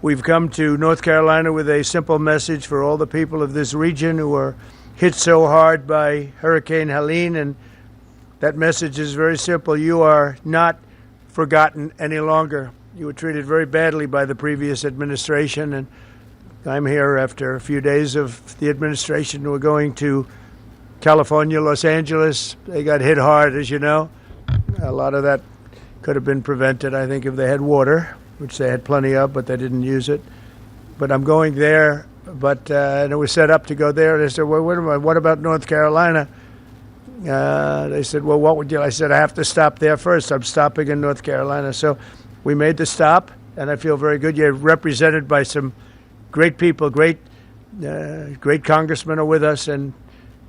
We've come to North Carolina with a simple message for all the people of this region who are hit so hard by Hurricane Helene, and that message is very simple. You are not forgotten any longer. You were treated very badly by the previous administration, and I'm here after a few days of the administration. We're going to California, Los Angeles. They got hit hard, as you know. A lot of that could have been prevented, I think, if they had water, which they had plenty of, but they didn't use it. But I'm going there, and it was set up to go there. They said, well, what about North Carolina? They said, well, what would you? I said, I have to stop there first. I'm stopping in North Carolina. So we made the stop, and I feel very good. You're represented by some great people, great congressmen are with us, and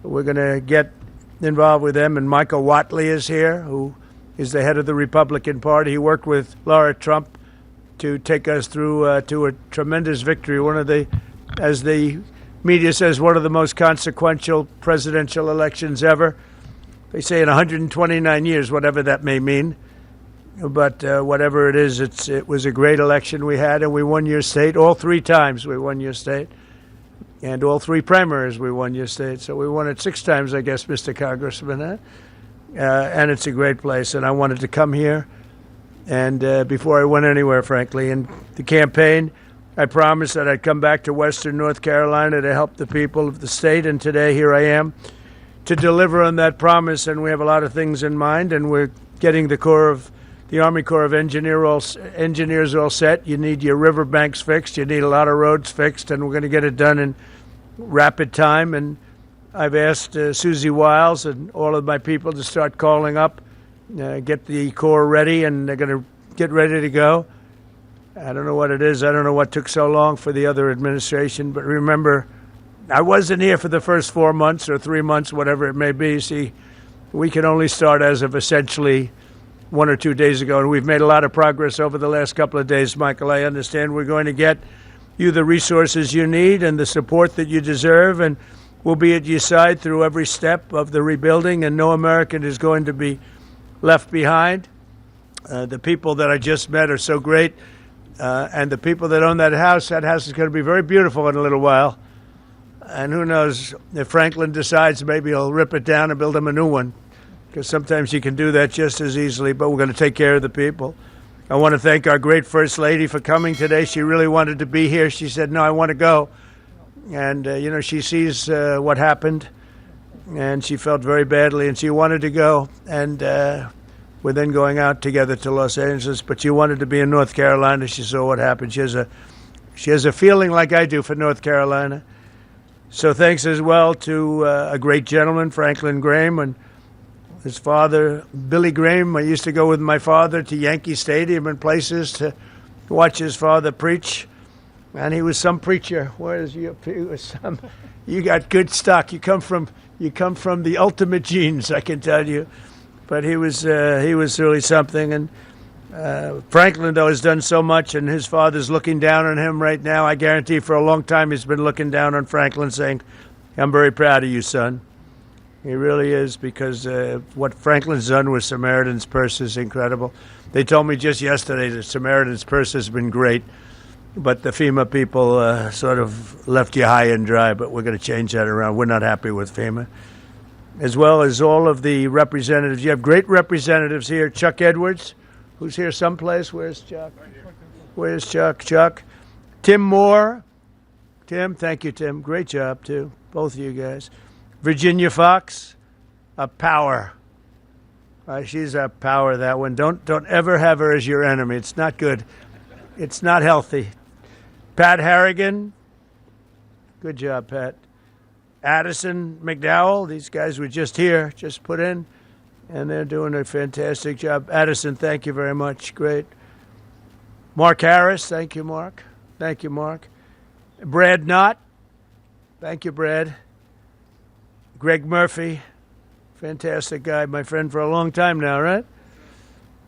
we're going to get involved with them. And Michael Whatley is here, who is the head of the Republican Party. He worked with Trump to take us through to a tremendous victory, one of the, as the media says, one of the most consequential presidential elections ever. They say in 129 years, whatever that may mean. But whatever it is, it was a great election we had, and we won your state. All three times we won your state. And all three primaries we won your state. So we won it 6 times, I guess, Mr. Congressman. And it's a great place, and I wanted to come here. And before I went anywhere, frankly, in the campaign, I promised that I'd come back to Western North Carolina to help the people of the state. And today, here I am to deliver on that promise. And we have a lot of things in mind. And we're getting the Army Corps of Engineers all set. You need your riverbanks fixed. You need a lot of roads fixed. And we're going to get it done in rapid time. And I've asked Susie Wiles and all of my people to start calling up. Get the Corps ready, and they're going to get ready to go. I don't know what it is. I don't know what took so long for the other administration. But remember, I wasn't here for the first 4 months or 3 months, whatever it may be. See, we can only start as of essentially 1 or 2 days ago, and we've made a lot of progress over the last couple of days, Michael. I understand we're going to get you the resources you need and the support that you deserve, and we'll be at your side through every step of the rebuilding, and no American is going to be left behind. The people that I just met are so great, and the people that own that house is going to be very beautiful in a little while. And who knows, if Franklin decides, maybe he'll rip it down and build him a new one, because sometimes you can do that just as easily. But we're going to take care of the people. I want to thank our great First Lady for coming today. She really wanted to be here. She said, no, I want to go. And, she sees what happened. And she felt very badly, and she wanted to go. And we're then going out together to Los Angeles. But she wanted to be in North Carolina. She saw what happened. She has a feeling like I do for North Carolina. So thanks as well to a great gentleman, Franklin Graham, and his father, Billy Graham. I used to go with my father to Yankee Stadium and places to watch his father preach. And he was some preacher. You got good stock. You come from the ultimate genes, I can tell you. But he was really something. And Franklin, though, has done so much, and his father's looking down on him right now. I guarantee for a long time he's been looking down on Franklin, saying, I'm very proud of you, son. He really is, because what Franklin's done with Samaritan's Purse is incredible. They told me just yesterday that Samaritan's Purse has been great, but the FEMA people sort of left you high and dry, but we're going to change that around. We're not happy with FEMA. As well as all of the representatives. You have great representatives here. Chuck Edwards, who's here someplace. Where's Chuck? Where's Chuck? Chuck. Tim Moore. Tim, thank you, Tim. Great job, too. Both of you guys. Virginia Fox, a power. She's a power, that one. Don't ever have her as your enemy. It's not good. It's not healthy. Pat Harrigan. Good job, Pat. Addison McDowell. These guys were just here, just put in, and they're doing a fantastic job. Addison, thank you very much. Great. Mark Harris. Thank you, Mark. Thank you, Mark. Brad Knott. Thank you, Brad. Greg Murphy. Fantastic guy, my friend for a long time now, right?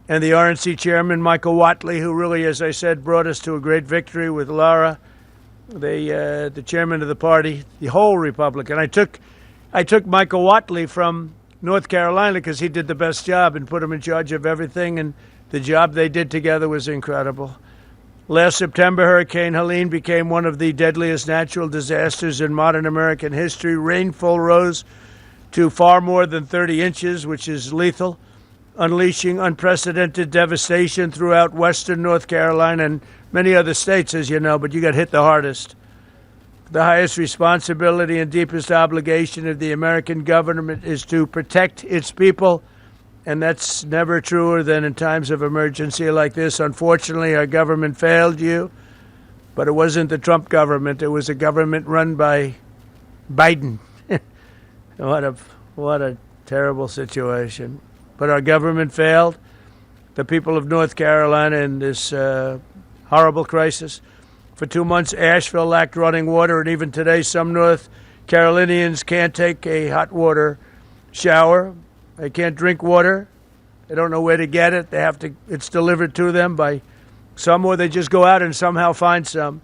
And the RNC chairman, Michael Whatley, who really, as I said, brought us to a great victory with Lara, the chairman of the party, the whole Republican. I took Michael Whatley from North Carolina because he did the best job and put him in charge of everything, and the job they did together was incredible. Last September, Hurricane Helene became one of the deadliest natural disasters in modern American history. Rainfall rose to far more than 30 inches, which is lethal, unleashing unprecedented devastation throughout western North Carolina and many other states, as you know, but you got hit the hardest. The highest responsibility and deepest obligation of the American government is to protect its people, and that's never truer than in times of emergency like this. Unfortunately, our government failed you, but it wasn't the Trump government. It was a government run by Biden. What a terrible situation. But our government failed the people of North Carolina in this horrible crisis. For 2 months, Asheville lacked running water, and even today, some North Carolinians can't take a hot water shower. They can't drink water. They don't know where to get it. It's delivered to them by some, or they just go out and somehow find some.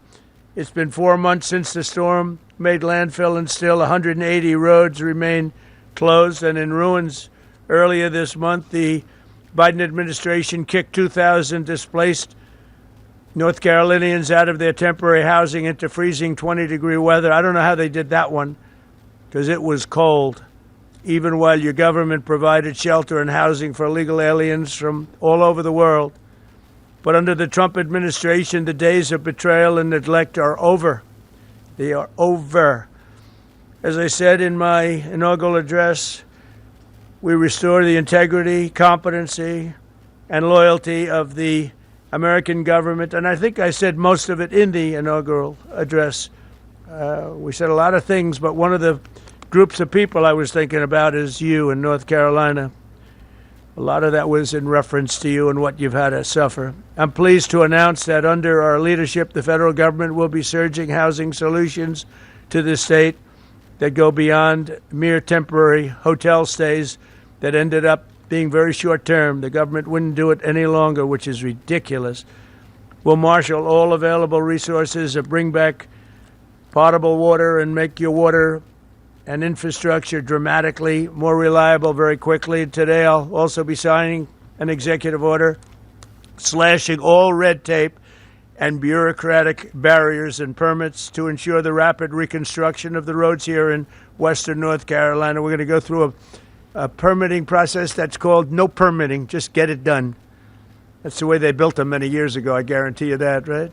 It's been 4 months since the storm made landfill, and still 180 roads remain closed and in ruins. Earlier this month, the Biden administration kicked 2,000 displaced North Carolinians out of their temporary housing into freezing 20-degree weather. I don't know how they did that one, because it was cold, even while your government provided shelter and housing for illegal aliens from all over the world. But under the Trump administration, the days of betrayal and neglect are over. They are over. As I said in my inaugural address, we restore the integrity, competency, and loyalty of the American government. And I think I said most of it in the inaugural address. We said a lot of things, but one of the groups of people I was thinking about is you in North Carolina. A lot of that was in reference to you and what you've had to suffer. I'm pleased to announce that under our leadership, the federal government will be surging housing solutions to the state that go beyond mere temporary hotel stays that ended up being very short-term. The government wouldn't do it any longer, which is ridiculous. We'll marshal all available resources to bring back potable water and make your water and infrastructure dramatically more reliable very quickly. Today, I'll also be signing an executive order slashing all red tape and bureaucratic barriers and permits to ensure the rapid reconstruction of the roads here in western North Carolina. We're going to go through a permitting process that's called no permitting, just get it done. That's the way they built them many years ago, I guarantee you that, right?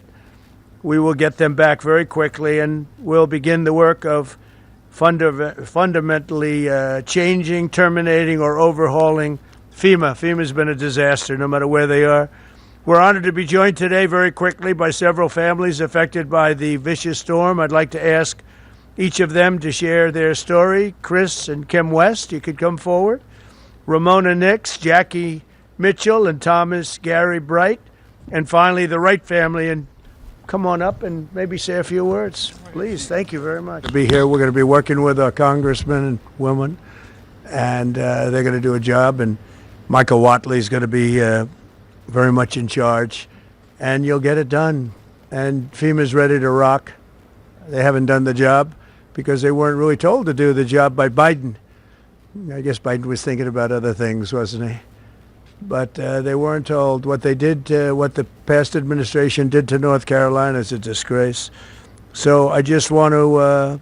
We will get them back very quickly, and we'll begin the work of fundamentally changing, terminating, or overhauling FEMA. FEMA's been a disaster, no matter where they are. We're honored to be joined today very quickly by several families affected by the vicious storm. I'd like to ask each of them to share their story. Chris and Kim West, you could come forward. Ramona Nix, Jackie Mitchell, and Thomas Gary Bright. And finally, the Wright family. And come on up and maybe say a few words, please. Thank you very much. To be here, we're going to be working with our congressmen and women, and they're going to do a job. And Michael Whatley is going to be very much in charge, and you'll get it done. And FEMA's ready to rock. They haven't done the job because they weren't really told to do the job by Biden. I guess Biden was thinking about other things, wasn't he? But they weren't told. What they did, what the past administration did to North Carolina is a disgrace. So I just want to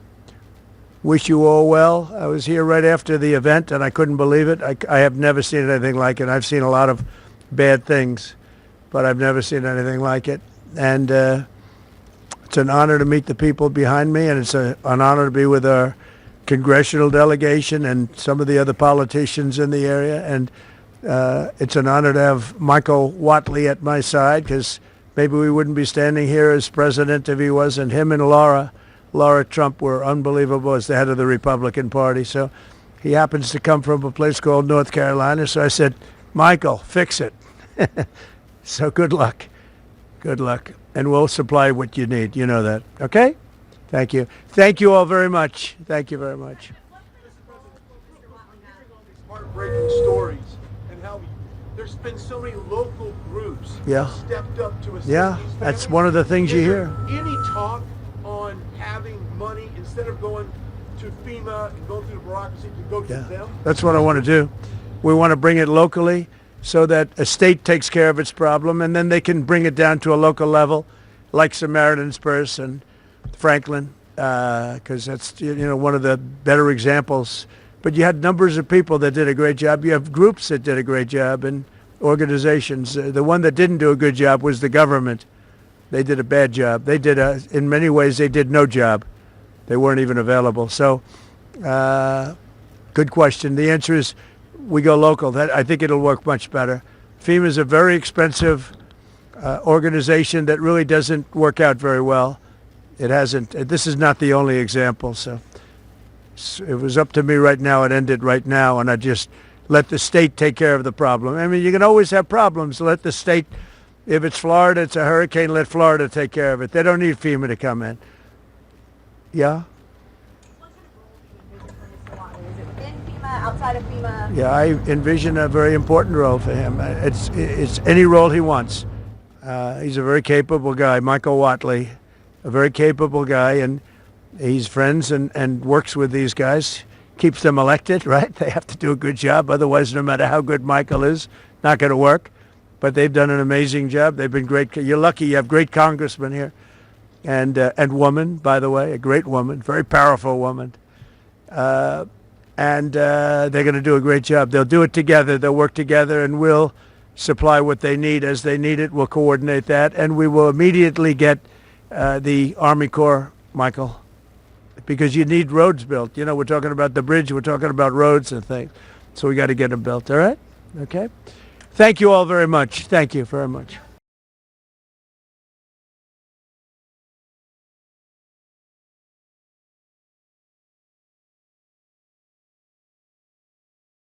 wish you all well. I was here right after the event, and I couldn't believe it. I have never seen anything like it. I've seen a lot of bad things, but I've never seen anything like it. And it's an honor to meet the people behind me, and it's an honor to be with our congressional delegation and some of the other politicians in the area. And it's an honor to have Michael Whatley at my side, because maybe we wouldn't be standing here as president if he wasn't. Him and Laura Trump were unbelievable as the head of the Republican Party. So he happens to come from a place called North Carolina. So I said, Michael, fix it. So good luck. Good luck. And we'll supply what you need. You know that. Okay? Thank you. Thank you all very much. Thank you very much. Heartbreaking stories. How there's been so many local groups stepped up to assist these families. That's one of the things you hear. Any talk on having money instead of going to FEMA and going through the bureaucracy to go to them? That's what I want to do. We want to bring it locally so that a state takes care of its problem, and then they can bring it down to a local level like Samaritan's Purse and Franklin, because that's one of the better examples. But you had numbers of people that did a great job. You have groups that did a great job and organizations. The one that didn't do a good job was the government. They did a bad job. They did in many ways, they did no job. They weren't even available. So, good question. The answer is we go local. I think it'll work much better. FEMA is a very expensive organization that really doesn't work out very well. It hasn't. This is not the only example. So it was up to me right now. It ended right now, and I just let the state take care of the problem. I mean, you can always have problems. Let the state. If it's Florida, it's a hurricane. Let Florida take care of it. They don't need FEMA to come in. Yeah. Outside of FEMA? Yeah, I envision a very important role for him. It's any role he wants. He's a very capable guy, Michael Watley, a very capable guy, and he's friends and works with these guys, keeps them elected, right? They have to do a good job, otherwise no matter how good Michael is, not going to work. But they've done an amazing job. They've been great. You're lucky you have great congressmen here, and woman, by the way, a great woman, very powerful woman. And they're going to do a great job. They'll do it together. They'll work together, and we'll supply what they need as they need it. We'll coordinate that, and we will immediately get the Army Corps, Michael, because you need roads built. We're talking about the bridge. We're talking about roads and things. So we got to get them built, all right? Okay? Thank you all very much. Thank you very much.